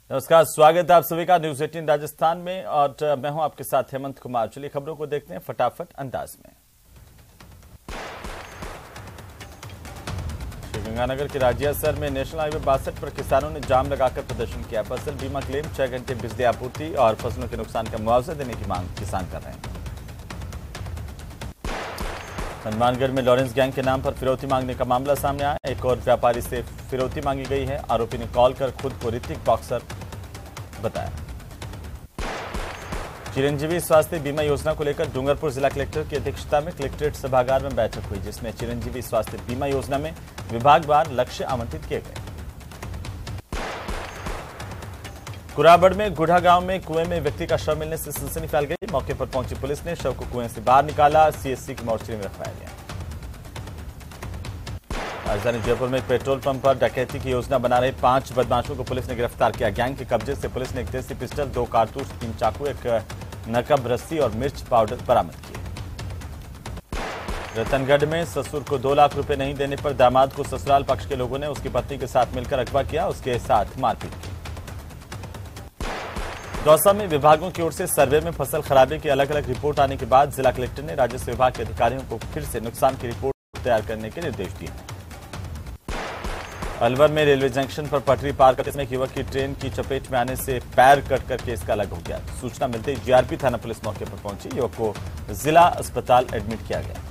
नमस्कार, स्वागत है आप सभी का न्यूज 18 राजस्थान में और मैं हूं आपके साथ हेमंत कुमार। चलिए खबरों को देखते हैं फटाफट अंदाज में। श्रीगंगानगर के राजियासर में नेशनल हाईवे 62 पर किसानों ने जाम लगाकर प्रदर्शन किया। फसल बीमा क्लेम, 6 घंटे बिजली आपूर्ति और फसलों के नुकसान का मुआवजा देने की मांग किसान कर रहे हैं। हनुमानगढ़ में लॉरेंस गैंग के नाम पर फिरौती मांगने का मामला सामने आया। एक और व्यापारी से फिरौती मांगी गई है। आरोपी ने कॉल कर खुद को ऋतिक बॉक्सर बताया। चिरंजीवी स्वास्थ्य बीमा योजना को लेकर डूंगरपुर जिला कलेक्टर की अध्यक्षता में कलेक्ट्रेट सभागार में बैठक हुई, जिसमें चिरंजीवी स्वास्थ्य बीमा योजना में विभागवार लक्ष्य आवंटित किए गए। कुराबड़ में गुढ़ा गांव में कुएं में व्यक्ति का शव मिलने से सनसनी फैल गई। मौके पर पहुंची पुलिस ने शव को कुएं से बाहर निकाला, सीएससी की मोर्चरी में रखवाया गया। राजधानी जयपुर में एक पेट्रोल पंप पर डकैती की योजना बना रहे 5 बदमाशों को पुलिस ने गिरफ्तार किया। गैंग के कब्जे से पुलिस ने एक देसी पिस्टल, 2 कारतूस, 3 चाकू, एक नकब रस्सी और मिर्च पाउडर बरामद किए। रतनगढ़ में ससुर को 2 लाख रुपए नहीं देने पर दामाद को ससुराल पक्ष के लोगों ने उसकी पत्नी के साथ मिलकर अगवा किया, उसके साथ मारपीट की। दौसा में विभागों की ओर से सर्वे में फसल खराबे की अलग अलग रिपोर्ट आने के बाद जिला कलेक्टर ने राजस्व विभाग के अधिकारियों को फिर से नुकसान की रिपोर्ट तैयार करने के निर्देश दिए। अलवर में रेलवे जंक्शन पर पटरी पार करने में एक युवक की ट्रेन की चपेट में आने से पैर कट कर केस का अलग हो गया। सूचना मिलते ही जीआरपी थाना पुलिस मौके पर पहुंची। युवक को जिला अस्पताल एडमिट किया गया।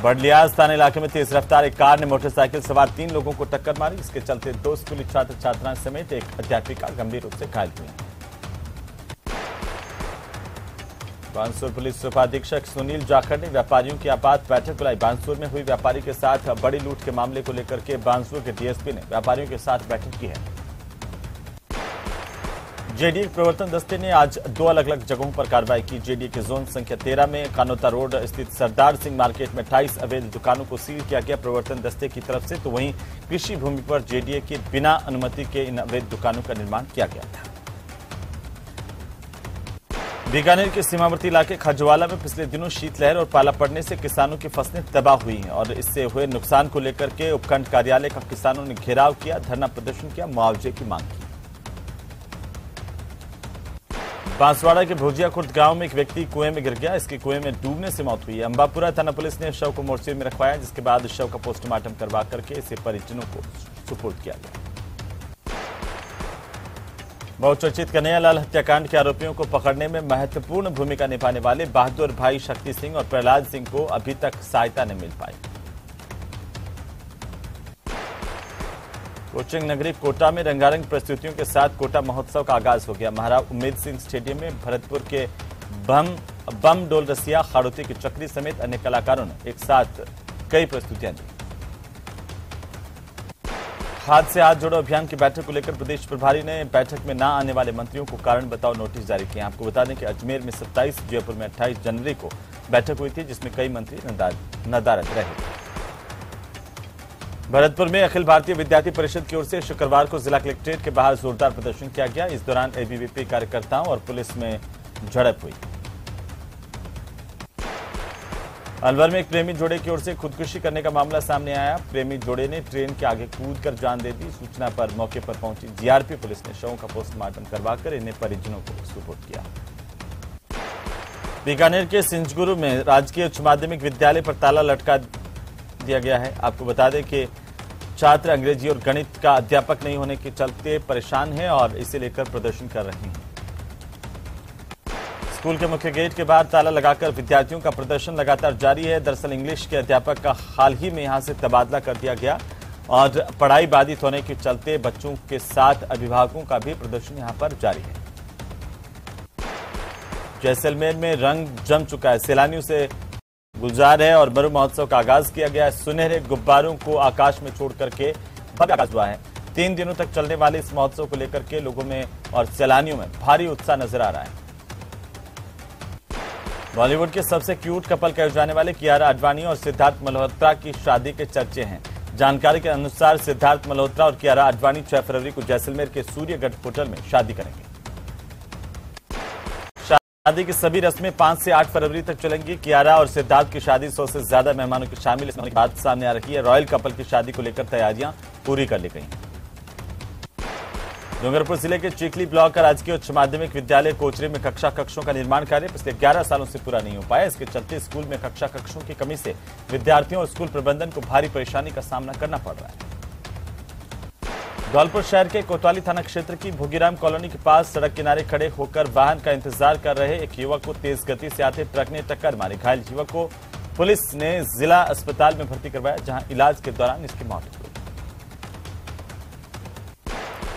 बड़लियाज थाना इलाके में तेज रफ्तार एक कार ने मोटरसाइकिल सवार 3 लोगों को टक्कर मारी। इसके चलते 2 स्कूली छात्र छात्राएं समेत एक अध्यापिका गंभीर रूप से घायल हुई। बांसुर पुलिस उपाधीक्षक सुनील जाखड़ ने व्यापारियों की आपात बैठक बुलाई। बांसुर में हुई व्यापारी के साथ बड़ी लूट के मामले को लेकर के बांसुर के डीएसपी ने व्यापारियों के साथ बैठक की है। जेडीए प्रवर्तन दस्ते ने आज 2 अलग अलग जगहों पर कार्रवाई की। जेडीए के जोन संख्या 13 में कानोता रोड स्थित सरदार सिंह मार्केट में 28 अवैध दुकानों को सील किया गया प्रवर्तन दस्ते की तरफ से, तो वहीं कृषि भूमि पर जेडीए की बिना अनुमति के इन अवैध दुकानों का निर्माण किया गया था। बीकानेर के सीमावर्ती इलाके खजवाला में पिछले दिनों शीतलहर और पाला पड़ने से किसानों की फसलें तबाह हुई हैं और इससे हुए नुकसान को लेकर के उपखंड कार्यालय का किसानों ने घेराव किया, धरना प्रदर्शन किया, मुआवजे की मांग की। बांसवाड़ा के भोजिया खुर्द गांव में एक व्यक्ति कुएं में गिर गया। इसकी कुएं में डूबने से मौत हुई। अंबापुरा थाना पुलिस ने शव को मोर्चे में रखवाया, जिसके बाद शव का पोस्टमार्टम करवा करके इसे परिजनों को सुपुर्द किया गया। बहुचर्चित कन्हैयालाल हत्याकांड के आरोपियों को पकड़ने में महत्वपूर्ण भूमिका निभाने वाले बहादुर भाई शक्ति सिंह और प्रहलाद सिंह को अभी तक सहायता नहीं मिल पाई। कोचिंग नगरी कोटा में रंगारंग प्रस्तुतियों के साथ कोटा महोत्सव का आगाज हो गया। महाराज उम्मेद सिंह स्टेडियम में भरतपुर के बम डोल रसिया, खाड़ोती के चक्री समेत अन्य कलाकारों ने एक साथ कई प्रस्तुतियां दी। हाथ से हाथ जोड़ो अभियान की बैठक को लेकर प्रदेश प्रभारी ने बैठक में न आने वाले मंत्रियों को कारण बताओ नोटिस जारी किए। आपको बता दें कि अजमेर में 27, जयपुर में 28 जनवरी को बैठक हुई थी, जिसमें कई मंत्री नदारद रहे थे। भरतपुर में अखिल भारतीय विद्यार्थी परिषद की ओर से शुक्रवार को जिला कलेक्ट्रेट के बाहर जोरदार प्रदर्शन किया गया। इस दौरान एबीवीपी कार्यकर्ताओं और पुलिस में झड़प हुई। अलवर में एक प्रेमी जोड़े की ओर से खुदकुशी करने का मामला सामने आया। प्रेमी जोड़े ने ट्रेन के आगे कूदकर जान दे दी। सूचना पर मौके पर पहुंची जीआरपी पुलिस ने शवों का पोस्टमार्टम करवाकर इन्हें परिजनों को सुपुर्द किया। बीकानेर के सिंजगुरु में राजकीय उच्च माध्यमिक विद्यालय पर ताला लटका दिया गया है। आपको बता दें कि छात्र अंग्रेजी और गणित का अध्यापक नहीं होने के चलते परेशान हैं और इसे लेकर प्रदर्शन कर रहे हैं। स्कूल के मुख्य गेट के बाहर ताला लगाकर विद्यार्थियों का प्रदर्शन लगातार जारी है। दरअसल इंग्लिश के अध्यापक का हाल ही में यहां से तबादला कर दिया गया और पढ़ाई बाधित होने के चलते बच्चों के साथ अभिभावकों का भी प्रदर्शन यहां पर जारी है। जैसलमेर में रंग जम चुका है। सैलानियों से गुलजार है और मरु महोत्सव का आगाज किया गया है। सुनहरे गुब्बारों को आकाश में छोड़ करके भव्य आगाज हुआ है। 3 दिनों तक चलने वाले इस महोत्सव को लेकर के लोगों में और सैलानियों में भारी उत्साह नजर आ रहा है। बॉलीवुड के सबसे क्यूट कपल कहे जाने वाले कियारा आडवाणी और सिद्धार्थ मल्होत्रा की शादी के चर्चे हैं। जानकारी के अनुसार सिद्धार्थ मल्होत्रा और कियारा आडवाणी 6 फरवरी को जैसलमेर के सूर्यगढ़ होटल में शादी करेंगे। शादी की सभी रस्में 5 से 8 फरवरी तक चलेंगी। कियारा और सिद्धार्थ की शादी 100 से ज्यादा मेहमानों की शामिल इसमें बात सामने आ रही है। रॉयल कपल की शादी को लेकर तैयारियां पूरी कर ली गई हैं। डूंगरपुर जिले के चिखली ब्लॉक का राजकीय उच्च माध्यमिक विद्यालय कोचरे में कक्षों का निर्माण कार्य पिछले 11 सालों से पूरा नहीं हो पाया। इसके चलते स्कूल में कक्षों की कमी से विद्यार्थियों और स्कूल प्रबंधन को भारी परेशानी का सामना करना पड़ रहा है। धौलपुर शहर के कोतवाली थाना क्षेत्र की भोगीराम कॉलोनी के पास सड़क किनारे खड़े होकर वाहन का इंतजार कर रहे एक युवक को तेज गति से आते ट्रक ने टक्कर मारी। घायल युवक को पुलिस ने जिला अस्पताल में भर्ती करवाया, जहां इलाज के दौरान इसकी मौत हो गई।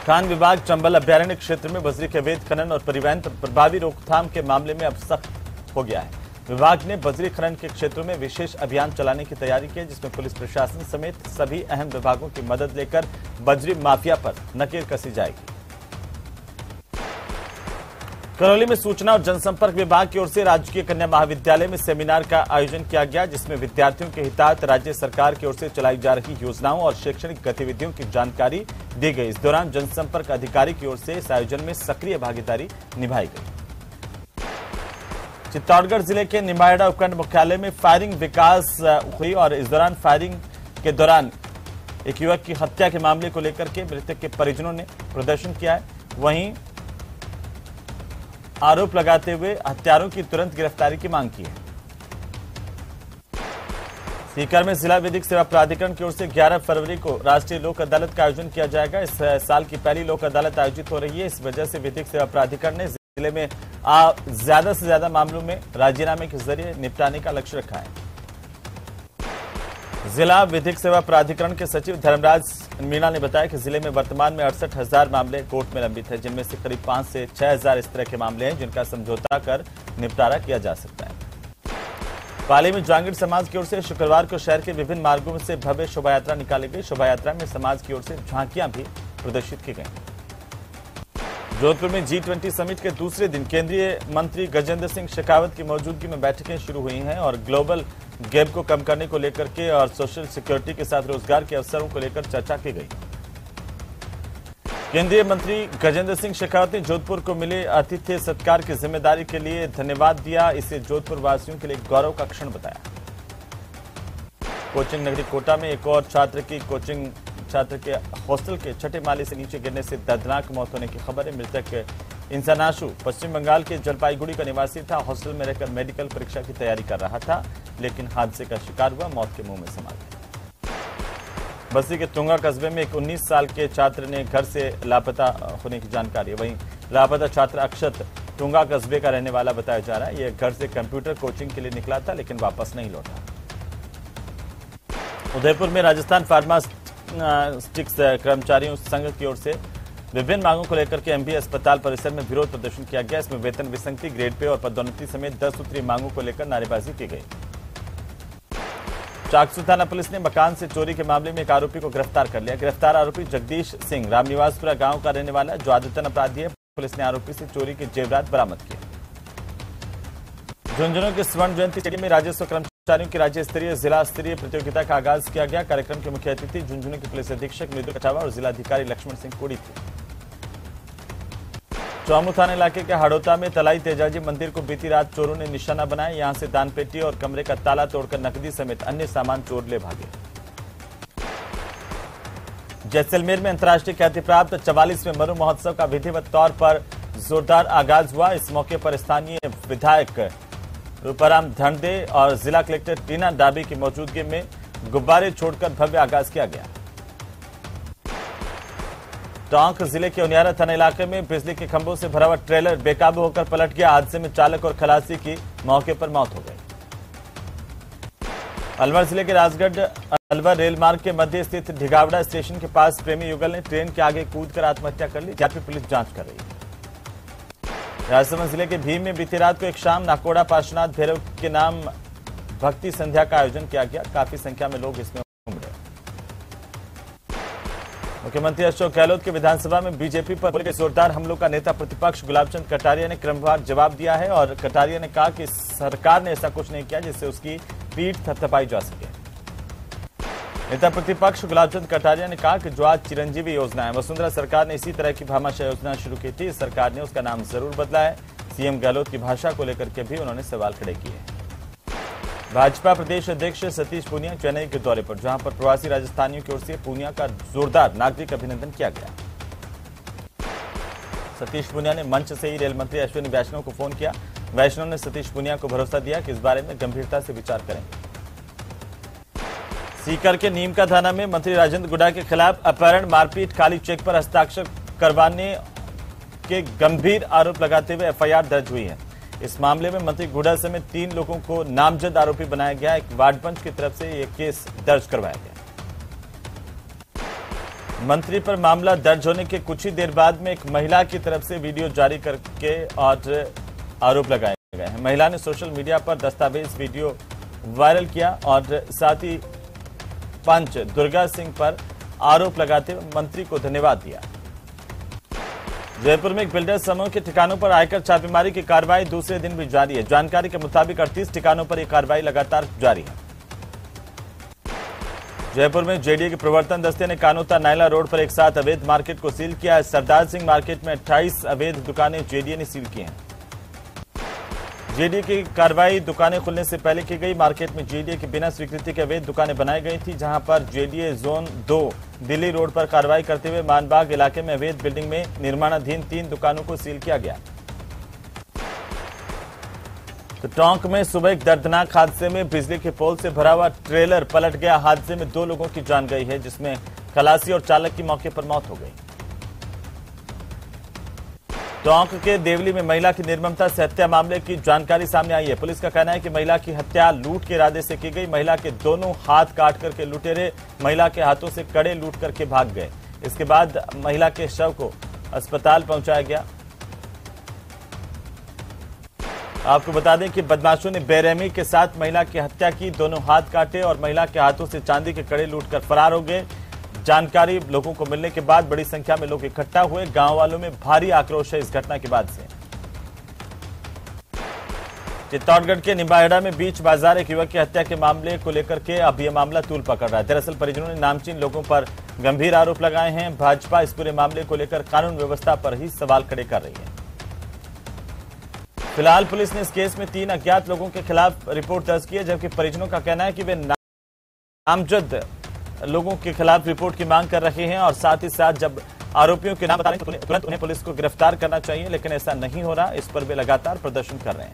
खान विभाग चंबल अभ्यारण्य क्षेत्र में बजरी के अवैध खनन और परिवहन पर प्रभावी रोकथाम के मामले में अब सख्त हो गया है। विभाग ने बजरी खनन के क्षेत्रों में विशेष अभियान चलाने की तैयारी की है, जिसमें पुलिस प्रशासन समेत सभी अहम विभागों की मदद लेकर बजरी माफिया पर नकेल कसी जाएगी। करौली में सूचना और जनसंपर्क विभाग की ओर से राजकीय कन्या महाविद्यालय में सेमिनार का आयोजन किया गया, जिसमें विद्यार्थियों के हितार्थ राज्य सरकार की ओर से चलाई जा रही योजनाओं और शैक्षणिक गतिविधियों की जानकारी दी गई। इस दौरान जनसंपर्क अधिकारी की ओर से इस आयोजन में सक्रिय भागीदारी निभाई गई। चित्तौड़गढ़ जिले के निमाड़ा उपखंड मुख्यालय में फायरिंग विकास हुई और इस दौरान फायरिंग के दौरान एक युवक की हत्या के मामले को लेकर के मृतक के परिजनों ने प्रदर्शन किया है। वहीं आरोप लगाते हुए हत्यारों की तुरंत गिरफ्तारी की मांग की है। सीकर में जिला विधिक सेवा प्राधिकरण की ओर से 11 फरवरी को राष्ट्रीय लोक अदालत का आयोजन किया जाएगा। इस साल की पहली लोक अदालत आयोजित हो रही है। इस वजह से विधिक सेवा प्राधिकरण ने जिले में ज्यादा से ज्यादा मामलों में राजीनामे के जरिए निपटाने का लक्ष्य रखा है। जिला विधिक सेवा प्राधिकरण के सचिव धर्मराज मीणा ने बताया कि जिले में वर्तमान में 68,000 मामले कोर्ट में लंबित हैं, जिनमें से करीब 5 से 6,000 इस तरह के मामले हैं जिनका समझौता कर निपटारा किया जा सकता है। पाली में जांगीर समाज की ओर से शुक्रवार को शहर के विभिन्न मार्गों से भव्य शोभा यात्रा निकाली गई। शोभा यात्रा में समाज की ओर से झांकियां भी प्रदर्शित की गई। जोधपुर में G20 समिट के दूसरे दिन केंद्रीय मंत्री गजेंद्र सिंह शेखावत की मौजूदगी में बैठकें शुरू हुई हैं और ग्लोबल गैप को कम करने को लेकर के और सोशल सिक्योरिटी के साथ रोजगार के अवसरों को लेकर चर्चा की गई। केंद्रीय मंत्री गजेंद्र सिंह शेखावत ने जोधपुर को मिले आतिथ्य सत्कार की जिम्मेदारी के लिए धन्यवाद दिया। इसे जोधपुर वासियों के लिए गौरव का क्षण बताया। कोचिंग नगरी कोटा में एक और छात्र के हॉस्टल के छठे माले से नीचे गिरने से दर्दनाक मौत होने की खबर है। मृतक इंसानाशु पश्चिम बंगाल के जलपाईगुड़ी का निवासी था। हॉस्टल में रहकर मेडिकल परीक्षा की तैयारी कर रहा था, लेकिन हादसे का शिकार हुआ, मौत के मुंह में समा गया। बस्ती के तुंगा कस्बे में एक 19 साल के छात्र ने घर से लापता होने की जानकारी है। वहीं लापता छात्र अक्षत तुंगा कस्बे का रहने वाला बताया जा रहा है। यह घर से कंप्यूटर कोचिंग के लिए निकला था, लेकिन वापस नहीं लौटा। उदयपुर में राजस्थान फार्मास्टिक्स कर्मचारियों संघ की ओर से विभिन्न मांगों को लेकर के एमबी अस्पताल परिसर में विरोध प्रदर्शन किया गया। इसमें वेतन विसंगति, ग्रेड पे और पदोन्नति समेत 10 सूत्रीय मांगों को लेकर नारेबाजी की गई। चाकसू थाना पुलिस ने मकान से चोरी के मामले में एक आरोपी को गिरफ्तार कर लिया। गिरफ्तार आरोपी जगदीश सिंह रामनिवासपुरा गांव का रहने वाला है, जो आदतन अपराधी है। पुलिस ने आरोपी से चोरी के जेवरात बरामद किए। झुंझुनू के स्वर्ण जयंती स्टेडियम में राजस्व कर्मचारियों की राज्य स्तरीय जिला स्तरीय प्रतियोगिता का आगाज किया गया। कार्यक्रम के मुख्य अतिथि झुंझुनू के पुलिस अधीक्षक मृदु कटावा और जिलाधिकारी लक्ष्मण सिंह कोड़ी थे। चौमू थाना इलाके के हाड़ौता में तलाई तेजाजी मंदिर को बीती रात चोरों ने निशाना बनाया। यहां से दानपेटी और कमरे का ताला तोड़कर नकदी समेत अन्य सामान चोर ले भागे। जैसलमेर में अंतर्राष्ट्रीय ख्याति प्राप्त 44वें मरु महोत्सव का विधिवत तौर पर जोरदार आगाज हुआ। इस मौके पर स्थानीय विधायक रूपाराम धनदे और जिला कलेक्टर टीना डाबी की मौजूदगी में गुब्बारे छोड़कर भव्य आगाज किया गया। टोंक जिले के उनियारा थाना इलाके में बिजली के खंभों से भरा हुआ ट्रेलर बेकाबू होकर पलट गया। हादसे में चालक और खलासी की मौके पर मौत हो गई। अलवर जिले के राजगढ़ अलवर रेल मार्ग के मध्य स्थित ढिगावड़ा स्टेशन के पास प्रेमी युगल ने ट्रेन के आगे कूदकर आत्महत्या कर ली, जहां पुलिस जांच कर रही है। राजसमंद जिले के भीम में बीती रात को एक शाम नाकोड़ा पार्श्वनाथ भैरव के नाम भक्ति संध्या का आयोजन किया गया। काफी संख्या में लोग इसमें उमड़े। मुख्यमंत्री अशोक गहलोत के विधानसभा में बीजेपी पर जोरदार हमलों का नेता प्रतिपक्ष गुलाबचंद कटारिया ने क्रमवार जवाब दिया है और कटारिया ने कहा कि सरकार ने ऐसा कुछ नहीं किया जिससे उसकी पीठ थपथपाई जा सके। नेता प्रतिपक्ष गुलाबचंद कटारिया ने कहा कि जो आज चिरंजीवी योजना है, वसुंधरा सरकार ने इसी तरह की भामाशाह योजना शुरू की थी। सरकार ने उसका नाम जरूर बदला है। सीएम गहलोत की भाषा को लेकर के भी उन्होंने सवाल खड़े किए। भाजपा प्रदेश अध्यक्ष सतीश पूनिया चेन्नई के दौरे पर, जहां पर प्रवासी राजस्थानियों की ओर से पूनिया का जोरदार नागरिक अभिनंदन किया गया। सतीश पूनिया ने मंच से ही रेल मंत्री अश्विनी वैष्णव को फोन किया। वैष्णव ने सतीश पूनिया को भरोसा दिया कि इस बारे में गंभीरता से विचार करेंगे। सीकर के नीमका थाना में मंत्री राजेंद्र गुडा के खिलाफ अपहरण, मारपीट, काली चेक पर हस्ताक्षर करवाने के गंभीर आरोप लगाते हुए एफआईआर दर्ज हुई है। इस मामले में मंत्री गुडा समेत 3 लोगों को नामजद आरोपी बनाया गया। एक वार्ड पंच की तरफ से यह केस दर्ज करवाया गया। मंत्री पर मामला दर्ज होने के कुछ ही देर बाद में एक महिला की तरफ से वीडियो जारी करके और आरोप लगाए गए हैं। महिला ने सोशल मीडिया पर दस्तावेज वीडियो वायरल किया और साथ ही पंच दुर्गा सिंह पर आरोप लगाते हुए मंत्री को धन्यवाद दिया। जयपुर में एक बिल्डर समूह के ठिकानों पर आयकर छापेमारी की कार्रवाई दूसरे दिन भी जारी है। जानकारी के मुताबिक 38 ठिकानों पर यह कार्रवाई लगातार जारी है। जयपुर में जेडीए के प्रवर्तन दस्ते ने कानोता नायला रोड पर एक साथ अवैध मार्केट को सील किया है। सरदार सिंह मार्केट में 28 अवैध दुकानें जेडीए ने सील की हैं। जेडीए की कार्रवाई दुकानें खुलने से पहले की गई। मार्केट में जेडीए की बिना स्वीकृति के अवैध दुकानें बनाई गई थी, जहां पर जेडीए जोन 2 दिल्ली रोड पर कार्रवाई करते हुए मानबाग इलाके में अवैध बिल्डिंग में निर्माणाधीन 3 दुकानों को सील किया गया। तो टोंक में सुबह एक दर्दनाक हादसे में बिजली के पोल से भरा हुआ ट्रेलर पलट गया। हादसे में 2 लोगों की जान गई है, जिसमें खलासी और चालक की मौके पर मौत हो गई। टोंक के देवली में महिला की निर्ममता से हत्या मामले की जानकारी सामने आई है। पुलिस का कहना है कि महिला की हत्या लूट के इरादे से की गई। महिला के दोनों हाथ काट करके लुटेरे महिला के हाथों से कड़े लूट करके भाग गए। इसके बाद महिला के शव को अस्पताल पहुंचाया गया। आपको बता दें कि बदमाशों ने बेरहमी के साथ महिला की हत्या की, दोनों हाथ काटे और महिला के हाथों से चांदी के कड़े लूटकर फरार हो गए। जानकारी लोगों को मिलने के बाद बड़ी संख्या में लोग इकट्ठा हुए। गांव वालों में भारी आक्रोश है इस घटना के बाद से। चित्तौड़गढ़ के निम्बाहेड़ा में बीच बाजार एक युवक की हत्या के मामले को लेकर के अब यह मामला तूल पकड़ रहा है। दरअसल परिजनों ने नामचीन लोगों पर गंभीर आरोप लगाए हैं। भाजपा इस पूरे मामले को लेकर कानून व्यवस्था पर ही सवाल खड़े कर रही है। फिलहाल पुलिस ने इस केस में 3 अज्ञात लोगों के खिलाफ रिपोर्ट दर्ज की है, जबकि परिजनों का कहना है कि वे नामजद लोगों के खिलाफ रिपोर्ट की मांग कर रहे हैं और साथ ही साथ जब आरोपियों के नाम बता रहे हैं तो तुरंत उन्हें पुलिस को गिरफ्तार करना चाहिए, लेकिन ऐसा नहीं हो रहा। इस पर वे लगातार प्रदर्शन कर रहे हैं।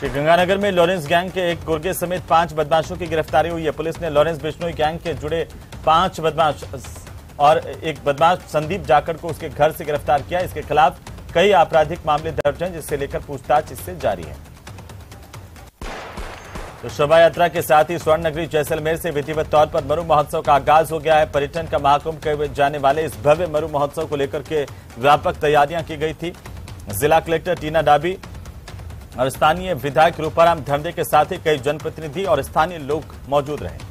श्रीगंगानगर में लॉरेंस गैंग के एक गुर्गे समेत 5 बदमाशों की गिरफ्तारी हुई है। पुलिस ने लॉरेंस बिश्नोई गैंग के जुड़े 5 बदमाश और एक बदमाश संदीप जाखड़ को उसके घर से गिरफ्तार किया। इसके खिलाफ कई आपराधिक मामले दर्ज हैं, जिससे लेकर पूछताछ इससे जारी है। तो शोभा यात्रा के साथ ही स्वर्ण नगरी जैसलमेर से विधिवत तौर पर मरु महोत्सव का आगाज हो गया है। पर्यटन का महाकुंभ कहे जाने वाले इस भव्य मरु महोत्सव को लेकर के व्यापक तैयारियां की गई थी। जिला कलेक्टर टीना डाबी और स्थानीय विधायक रूपाराम धंडे के साथ ही कई जनप्रतिनिधि और स्थानीय लोग मौजूद रहे।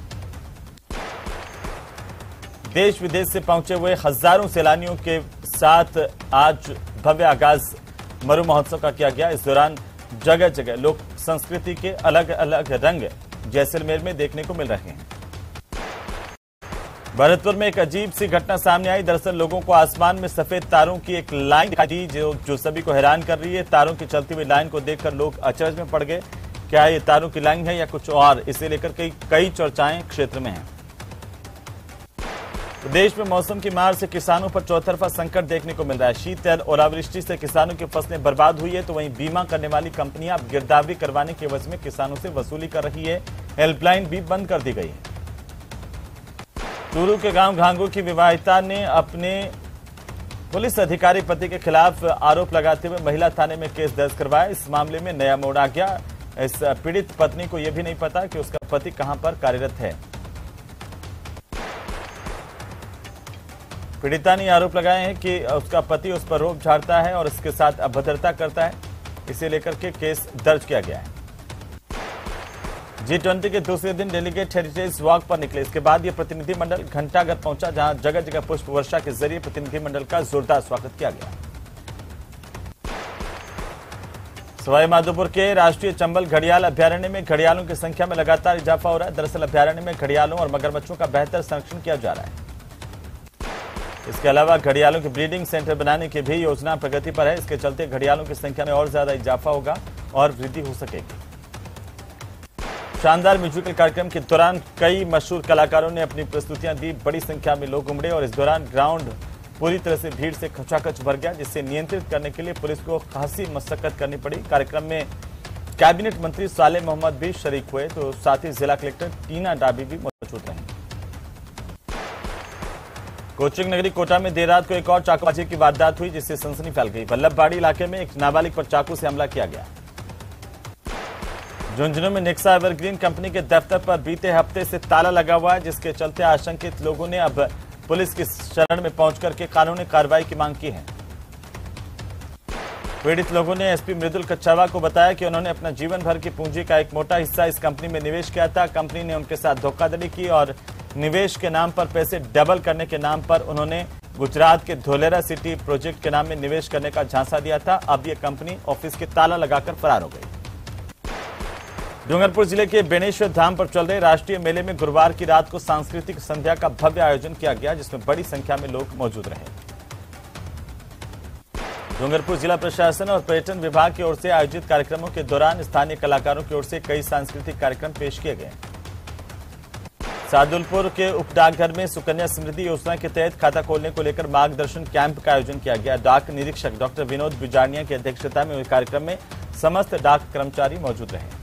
देश विदेश से पहुंचे हुए हजारों सैलानियों के साथ आज भव्य आगाज मरु महोत्सव का किया गया। इस दौरान जगह जगह लोक संस्कृति के अलग अलग रंग जैसलमेर में देखने को मिल रहे हैं। भरतपुर में एक अजीब सी घटना सामने आई। दरअसल लोगों को आसमान में सफेद तारों की एक लाइन दिखाई दी, जो सभी को हैरान कर रही है। तारों की चलती हुई लाइन को देखकर लोग अचरज में पड़ गए। क्या ये तारों की लाइन है या कुछ और, इसे लेकर कई चर्चाएं क्षेत्र में हैं। प्रदेश में मौसम की मार से किसानों पर चौतरफा संकट देखने को मिल रहा है। शीतलहर, ओलावृष्टि से किसानों की फसलें बर्बाद हुई है, तो वहीं बीमा करने वाली कंपनियां अब गिरदावरी करवाने के एवज में किसानों से वसूली कर रही है। हेल्पलाइन भी बंद कर दी गई है। चूरू के गांव घांगू की विवाहिता ने अपने पुलिस अधिकारी पति के खिलाफ आरोप लगाते हुए महिला थाने में केस दर्ज करवाया। इस मामले में नया मोड़ आ गया। इस पीड़ित पत्नी को यह भी नहीं पता कि उसका पति कहां पर कार्यरत है। पीड़िता ने आरोप लगाए हैं कि उसका पति उस पर रोब झाड़ता है और इसके साथ अभद्रता करता है। इसे लेकर के केस दर्ज किया गया है। G20 के दूसरे दिन डेलीगेट हेरिटेज वॉक पर निकले। इसके बाद यह प्रतिनिधिमंडल घंटाघर पहुंचा, जहां जगह जगह पुष्प वर्षा के जरिए प्रतिनिधिमंडल का जोरदार स्वागत किया गया। सवाईमाधोपुर के राष्ट्रीय चंबल घड़ियाल अभ्यारण्य में घड़ियालों की संख्या में लगातार इजाफा हो रहा है। दरअसल अभ्यारण्य में घड़ियालों और मगरमच्छों का बेहतर संरक्षण किया जा रहा है। इसके अलावा घड़ियालों के ब्रीडिंग सेंटर बनाने की भी योजना प्रगति पर है। इसके चलते घड़ियालों की संख्या में और ज्यादा इजाफा होगा और वृद्धि हो सकेगी। शानदार म्यूजिकल कार्यक्रम के दौरान कई मशहूर कलाकारों ने अपनी प्रस्तुतियां दी। बड़ी संख्या में लोग उमड़े और इस दौरान ग्राउंड पूरी तरह से भीड़ से खचाखच भर गया, जिससे नियंत्रित करने के लिए पुलिस को खासी मशक्कत करनी पड़ी। कार्यक्रम में कैबिनेट मंत्री सालेह मोहम्मद भी शरीक हुए, तो साथ ही जिला कलेक्टर टीना डाबी भी मौजूद रहे। कोचिंग नगरी कोटा में देर रात को एक और चाकूबाजी की वारदात हुई, जिससे सनसनी फैल गई। वल्लभबाड़ी इलाके में एक नाबालिग पर चाकू से हमला किया गया। झुंझुनू में नेक्सा एवरग्रीन कंपनी के दफ्तर पर बीते हफ्ते से ताला लगा हुआ है, जिसके चलते आशंकित लोगों ने अब पुलिस की शरण में पहुंचकर के कानूनी कार्रवाई की मांग की है। पीड़ित लोगों ने एसपी मृदुल कच्छावा को बताया कि उन्होंने अपना जीवन भर की पूंजी का एक मोटा हिस्सा इस कंपनी में निवेश किया था। कंपनी ने उनके साथ धोखाधड़ी की और निवेश के नाम पर पैसे डबल करने के नाम पर उन्होंने गुजरात के धोलेरा सिटी प्रोजेक्ट के नाम में निवेश करने का झांसा दिया था। अब यह कंपनी ऑफिस के ताला लगाकर फरार हो गई। डूंगरपुर जिले के बेनेश्वर धाम पर चल रहे राष्ट्रीय मेले में गुरुवार की रात को सांस्कृतिक संध्या का भव्य आयोजन किया गया, जिसमें बड़ी संख्या में लोग मौजूद रहे। डूंगरपुर जिला प्रशासन और पर्यटन विभाग की ओर से आयोजित कार्यक्रमों के दौरान स्थानीय कलाकारों की ओर से कई सांस्कृतिक कार्यक्रम पेश किए गए। सादुलपुर के उप डाकघर में सुकन्या समृद्धि योजना के तहत खाता खोलने को लेकर मार्गदर्शन कैंप का आयोजन किया गया। डाक निरीक्षक डॉक्टर विनोद बिजारनिया की अध्यक्षता में हुए कार्यक्रम में समस्त डाक कर्मचारी मौजूद रहे।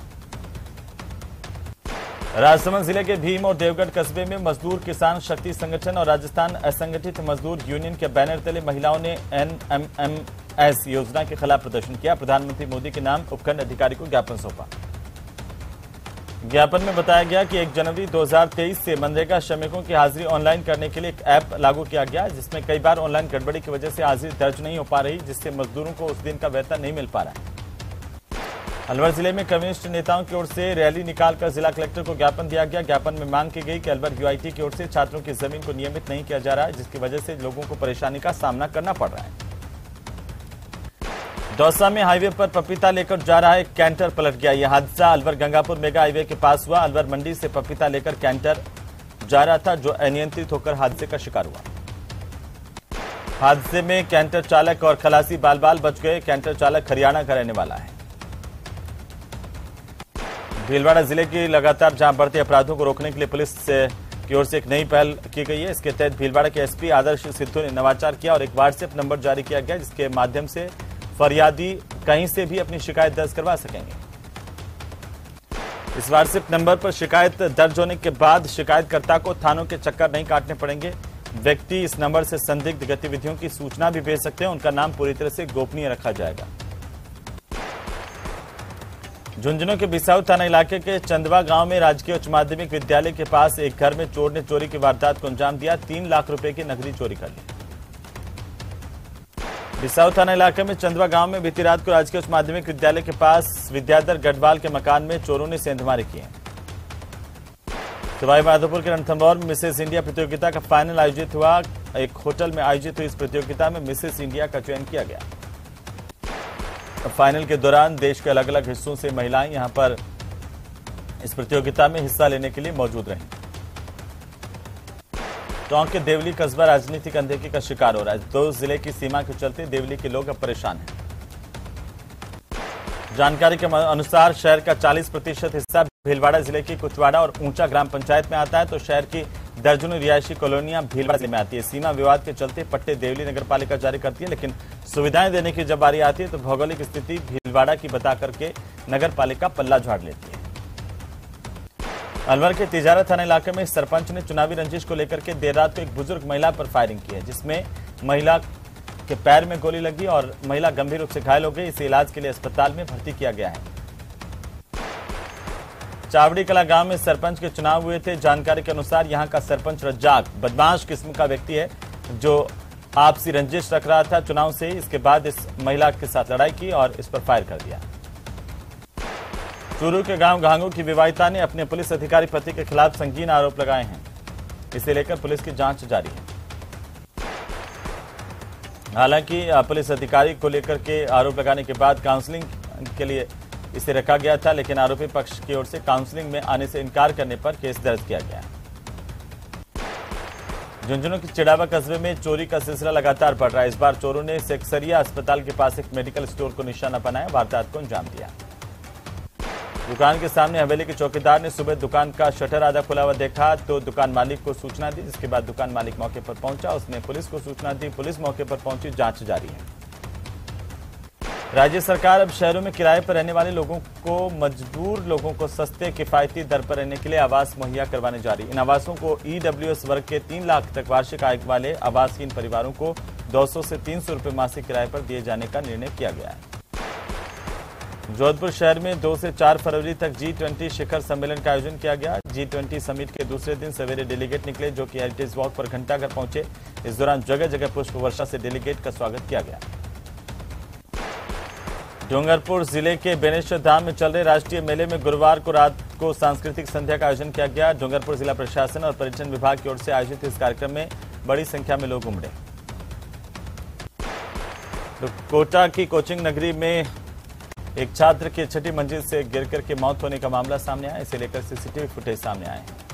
राजसमंद जिले के भीम और देवगढ़ कस्बे में मजदूर किसान शक्ति संगठन और राजस्थान असंगठित मजदूर यूनियन के बैनर तले महिलाओं ने NMMS योजना के खिलाफ प्रदर्शन किया। प्रधानमंत्री मोदी के नाम उपखंड अधिकारी को ज्ञापन सौंपा। ज्ञापन में बताया गया कि 1 जनवरी 2023 से मनरेगा श्रमिकों की हाजिरी ऑनलाइन करने के लिए एक ऐप लागू किया गया, जिसमें कई बार ऑनलाइन गड़बड़ी की वजह से हाजिरी दर्ज नहीं हो पा रही, जिससे मजदूरों को उस दिन का वेतन नहीं मिल पा रहा है। अलवर जिले में कम्युनिस्ट नेताओं की ओर से रैली निकालकर जिला कलेक्टर को ज्ञापन दिया गया। ज्ञापन में मांग की गई कि अलवर UIT की ओर से छात्रों की जमीन को नियमित नहीं किया जा रहा है, जिसकी वजह से लोगों को परेशानी का सामना करना पड़ रहा है। दौसा में हाईवे पर पपीता लेकर जा रहा एक कैंटर पलट गया। यह हादसा अलवर गंगापुर मेगा हाईवे के पास हुआ। अलवर मंडी से पपीता लेकर कैंटर जा रहा था, जो अनियंत्रित होकर हादसे का शिकार हुआ। हादसे में कैंटर चालक और खलासी बाल बाल बच गए। कैंटर चालक हरियाणा का रहने वाला है। भीलवाड़ा जिले की लगातार जहां बढ़ते अपराधों को रोकने के लिए पुलिस की ओर से एक नई पहल की गई है। इसके तहत भीलवाड़ा के एसपी आदर्श सिद्धू ने नवाचार किया और एक व्हाट्सएप नंबर जारी किया गया, जिसके माध्यम से फरियादी कहीं से भी अपनी शिकायत दर्ज करवा सकेंगे। इस व्हाट्सएप नंबर पर शिकायत दर्ज होने के बाद शिकायतकर्ता को थानों के चक्कर नहीं काटने पड़ेंगे। व्यक्ति इस नंबर से संदिग्ध गतिविधियों की सूचना भी भेज सकते हैं। उनका नाम पूरी तरह से गोपनीय रखा जाएगा। झुंझुनू के बिसाऊ थाना इलाके के चंदवा गांव में राजकीय उच्च माध्यमिक विद्यालय के पास एक घर में चोर ने चोरी की वारदात को अंजाम दिया। 3 लाख रुपए की नकदी चोरी कर ली। बिसाऊ थाना इलाके में चंदवा गांव में बीती रात को राजकीय उच्च माध्यमिक विद्यालय के पास विद्याधर गढ़वाल के मकान में चोरों ने सेंधमारी की है। सवाईमाधोपुर के रणथंभौर में मिसेस इंडिया प्रतियोगिता का फाइनल आयोजित हुआ। एक होटल में आयोजित हुई इस प्रतियोगिता में मिसेस इंडिया का चयन किया गया। फाइनल के दौरान देश के अलग अलग हिस्सों से महिलाएं यहां पर इस प्रतियोगिता में हिस्सा लेने के लिए मौजूद रहीं। टोंक के देवली कस्बा राजनीतिक अनदेखी का शिकार हो रहा है। 2 जिले की सीमा के चलते देवली के लोग अब परेशान हैं। जानकारी के अनुसार शहर का 40% हिस्सा भीलवाड़ा जिले की कुचवाड़ा और ऊंचा ग्राम पंचायत में आता है, तो शहर की दर्जनों रिहायशी कॉलोनियां भीलवाड़ा जिले में आती है। सीमा विवाद के चलते पट्टे देवली नगर पालिका जारी करती है, लेकिन सुविधाएं देने की जब बारी आती है तो भौगोलिक स्थिति भीलवाड़ा की बता करके नगर पालिका पल्ला झाड़ लेती है। अलवर के तिजारा थाना इलाके में सरपंच ने चुनावी रंजिश को लेकर के देर रात को एक बुजुर्ग महिला पर फायरिंग की है, जिसमें महिला के पैर में गोली लगी और महिला गंभीर रूप से घायल हो गई। इसे इलाज के लिए अस्पताल में भर्ती किया गया है। चावड़ी कला गांव में सरपंच के चुनाव हुए थे। जानकारी के अनुसार यहां का सरपंच रज्जाक बदमाश किस्म का व्यक्ति है, जो आपसी रंजिश रख रहा था चुनाव से। इसके बाद इस महिला के साथ लड़ाई की और इस पर फायर कर दिया। चूरू के गांव घांगू की विवाहिता ने अपने पुलिस अधिकारी पति के खिलाफ संगीन आरोप लगाए हैं। इसे लेकर पुलिस की जांच जारी है। हालांकि पुलिस अधिकारी को लेकर के आरोप लगाने के बाद काउंसलिंग के लिए इसे रखा गया था, लेकिन आरोपी पक्ष की ओर से काउंसलिंग में आने से इनकार करने पर केस दर्ज किया गया। झुंझुनू के चिड़ावा कस्बे में चोरी का सिलसिला लगातार बढ़ रहा है। इस बार चोरों ने सेक्सरिया अस्पताल के पास एक मेडिकल स्टोर को निशाना बनाया, वारदात को अंजाम दिया। दुकान के सामने हवेली के चौकीदार ने सुबह दुकान का शटर आधा खुला हुआ देखा तो दुकान मालिक को सूचना दी, जिसके बाद दुकान मालिक मौके पर पहुंचा। उसने पुलिस को सूचना दी, पुलिस मौके पर पहुंची, जांच जारी है। राज्य सरकार अब शहरों में किराए पर रहने वाले लोगों को, मजदूर लोगों को सस्ते किफायती दर पर रहने के लिए आवास मुहैया करवाने जा रही। इन आवासों को ईडब्ल्यूएस वर्ग के 3 लाख तक वार्षिक आय वाले आवासहीन परिवारों को 200 से 300 रुपए मासिक किराए पर दिए जाने का निर्णय किया गया है। जोधपुर शहर में 2 से 4 फरवरी तक G20 शिखर सम्मेलन का आयोजन किया गया। G20 समिट के दूसरे दिन सवेरे डेलीगेट निकले, जो कि हेरिटेज वॉक पर घंटाघर पहुंचे। इस दौरान जगह जगह पुष्प वर्षा से डेलीगेट का स्वागत किया गया। डूंगरपुर जिले के बेनेश्वर धाम में चल रहे राष्ट्रीय मेले में गुरुवार को रात को सांस्कृतिक संध्या का आयोजन किया गया। डूंगरपुर जिला प्रशासन और पर्यटन विभाग की ओर से आयोजित इस कार्यक्रम में बड़ी संख्या में लोग उमड़े। कोटा की कोचिंग नगरी में एक छात्र की 6ठी मंजिल से गिरकर के मौत होने का मामला सामने आया। इसे लेकर सीसीटीवी फुटेज सामने आए हैं।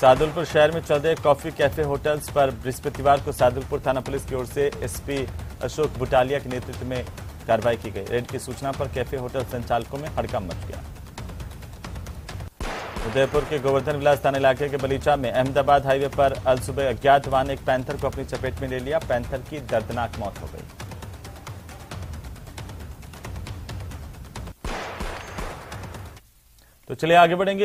सादुलपुर शहर में चल रहे कॉफी कैफे होटल्स पर बृहस्पतिवार को सादुलपुर थाना पुलिस की ओर से एसपी अशोक बुटालिया के नेतृत्व में कार्रवाई की गई। रेड की सूचना पर कैफे होटल संचालकों में हड़कंप मच गया। उदयपुर के गोवर्धन विलास थाना इलाके के बलीचा में अहमदाबाद हाईवे पर अल सुबह अज्ञात वाहन एक पैंथर को अपनी चपेट में ले लिया। पैंथर की दर्दनाक मौत हो गई। तो चलिए आगे बढ़ेंगे।